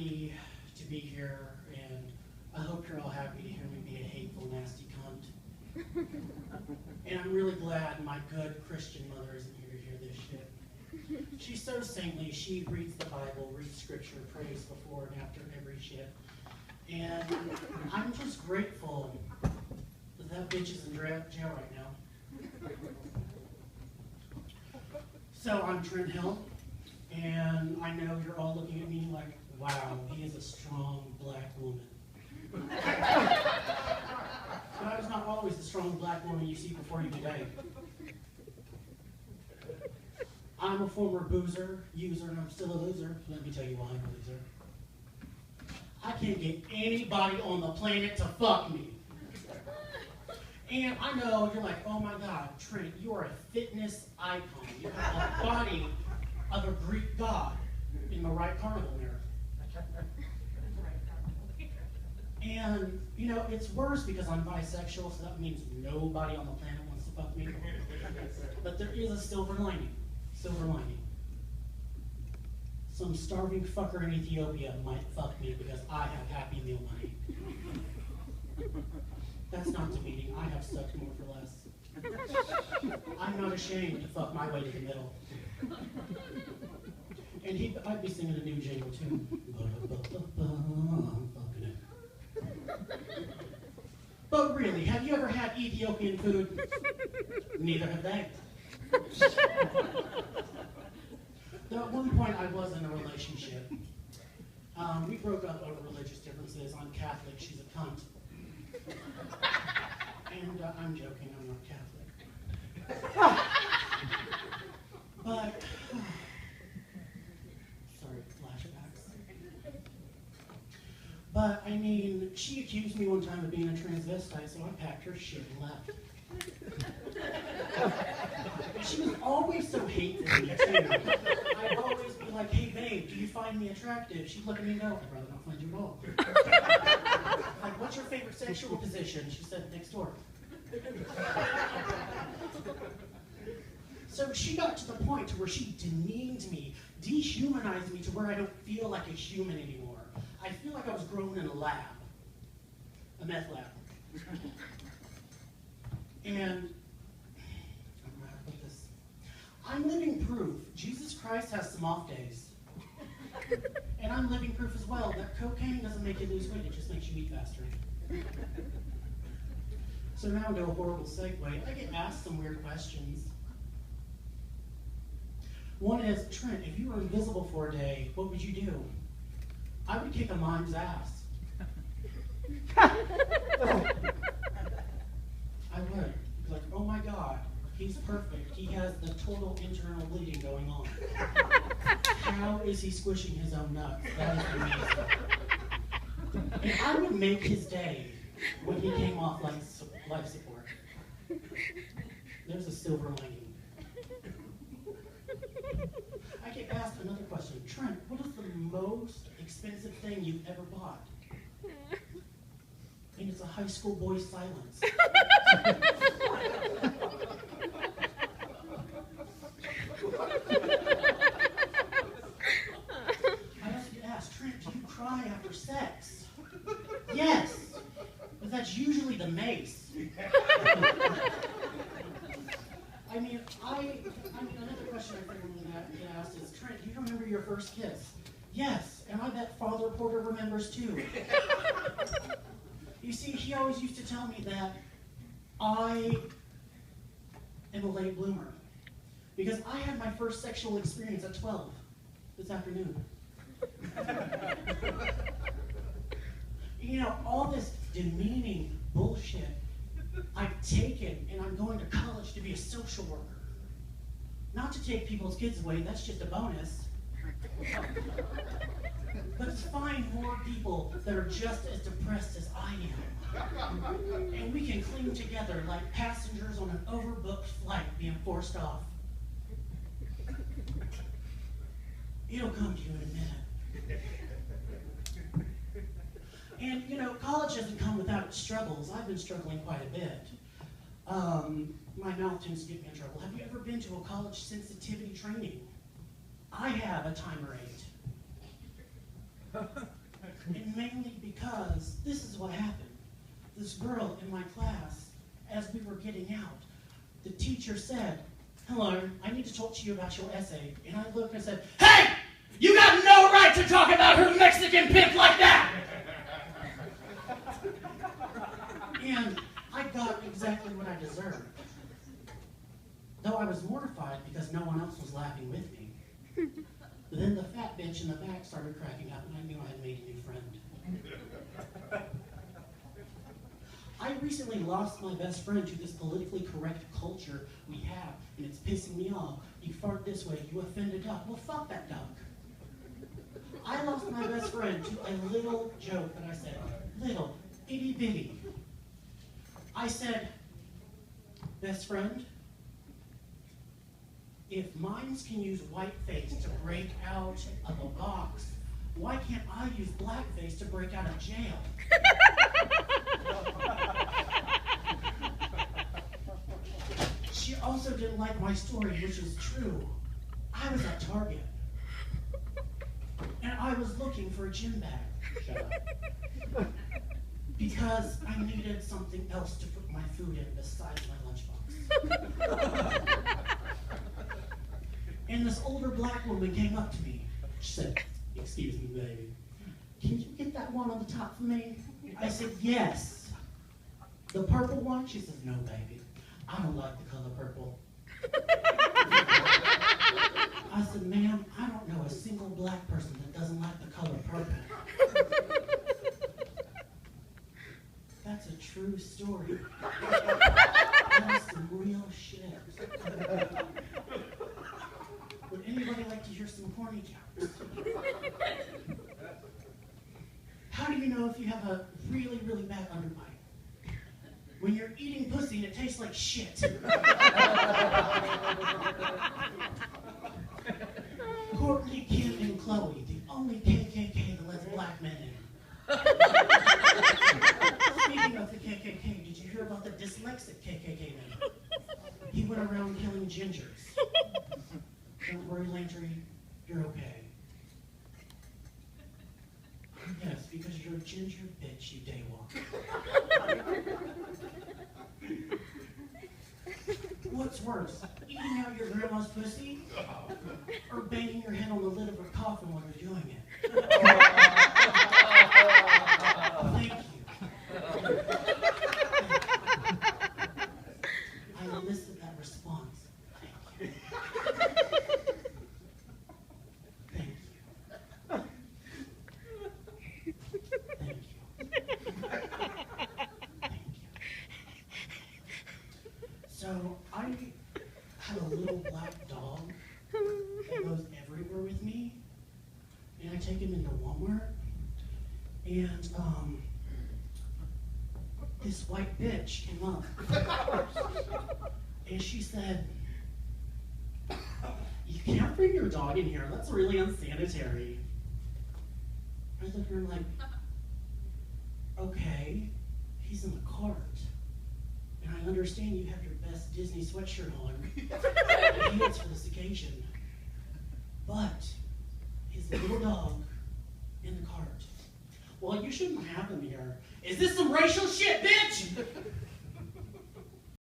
happy to be here, and I hope you're all happy to hear me be a hateful, nasty cunt. And I'm really glad my good Christian mother isn't here to hear this shit. She's so saintly. She reads the Bible, reads scripture, prays before and after every shit. And I'm just grateful that bitch is in jail right now. So I'm Trent Hill, and I know you're all looking at me like, wow, he is a strong black woman. But I was not always the strong black woman you see before you today. I'm a former boozer, user, and I'm still a loser. Let me tell you why I'm a loser. I can't get anybody on the planet to fuck me. And I know you're like, oh my God, Trent, you are a fitness icon. You have the body of a Greek god in the right carnival mirror. And, you know, it's worse because I'm bisexual, so that means nobody on the planet wants to fuck me. But there is a silver lining. Silver lining. Some starving fucker in Ethiopia might fuck me because I have Happy Meal money. That's not demeaning. I have sucked more for less. I'm not ashamed to fuck my way to the middle. And I'd be singing a new jingle too. I'm fucking it. But really, have you ever had Ethiopian food? Neither have they. Though at one point I was in a relationship. We broke up over religious differences. I'm Catholic, she's a cunt. And I'm joking, I'm not Catholic. But, sorry, flashbacks. But, I mean, she accused me one time of being a transvestite, so I packed her shit and left. She was always so hateful to me, too. I'd always be like, hey, babe, do you find me attractive? She'd look at me and go, I'd rather not find you at all. Like, what's your favorite sexual position? She said, next door. So she got to the point to where she demeaned me, dehumanized me to where I don't feel like a human anymore. I feel like I was grown in a lab, a meth lab. And I'm living proof Jesus Christ has some off days. And I'm living proof as well that cocaine doesn't make you lose weight, it just makes you eat faster. So now to a horrible segue, I get asked some weird questions. One is, Trent, if you were invisible for a day, what would you do? I would kick a mime's ass. I would. Be like, oh my God, he's perfect. He has the total internal bleeding going on. How is he squishing his own nuts? That is amazing. And I would make his day when he came off life support. There's a silver lining. I get asked another question. Trent, what is the most expensive thing you've ever bought? And it's a high school boy's silence. I also get asked, Trent, do you cry after sex? Yes, but that's usually the mace. I mean, another question I frequently get asked is, Trent, do you remember your first kiss? Yes, and I bet Father Porter remembers too. You see, he always used to tell me that I am a late bloomer. Because I had my first sexual experience at 12 this afternoon. You know, all this demeaning bullshit I've taken, and I'm going to college to be a social worker. Not to take people's kids away, that's just a bonus. But to find more people that are just as depressed as I am. And we can cling together like passengers on an overbooked flight being forced off. It'll come to you in a minute. And, you know, college doesn't come without its struggles. I've been struggling quite a bit. My mouth tends to get me in trouble. Have you ever been to a college sensitivity training? I have a timer 8. And mainly because this is what happened. This girl in my class, as we were getting out, the teacher said, "Hello, I need to talk to you about your essay." And I looked and said, "Hey, you got no right to talk about her Mexican pimp like that!" And I got exactly what I deserved. Though I was mortified because no one else was laughing with me. But then the fat bitch in the back started cracking up and I knew I had made a new friend. I recently lost my best friend to this politically correct culture we have, and it's pissing me off. You fart this way, you offend a duck. Well, fuck that duck. I lost my best friend to a little joke that I said. Little, itty bitty. I said, "Best friend, if minds can use whiteface to break out of a box, why can't I use blackface to break out of jail?" She also didn't like my story, which is true. I was at Target, and I was looking for a gym bag. Shut up. Because I needed something else to put my food in besides my lunchbox. And this older black woman came up to me. She said, "Excuse me, baby. Can you get that one on the top for me?" I said, "Yes." "The purple one?" She says, "No, baby. I don't like the color purple." I said, "Ma'am, I don't know a single black person that doesn't like the color purple." That's a true story. That's some real shit. Would anybody like to hear some corny jokes? How do you know if you have a really, really bad underbite? When you're eating pussy and it tastes like shit. Courtney, Kim, and Chloe, the only KKK that lets black men in. Speaking of the KKK, did you hear about the dyslexic KKK man? He went around killing gingers. Don't worry, Landry, you're okay. Yes, because you're a ginger bitch, you daywalk. What's worse, eating out your grandma's pussy, or banging your head on the lid of her coffin while you're doing it? Thank you. I enlisted that response. Thank you. Thank you. Thank you. Thank you. So I have a little black dog that goes everywhere with me, and I take him into Walmart, and this white bitch came up, and she said, "You can't bring your dog in here. That's really unsanitary." I look at her and I'm like, "Okay, he's in the cart. And I understand you have your best Disney sweatshirt on. He is for this occasion. But his little dog in the cart. Well, you shouldn't have him here. Is this some racial shit, bitch?"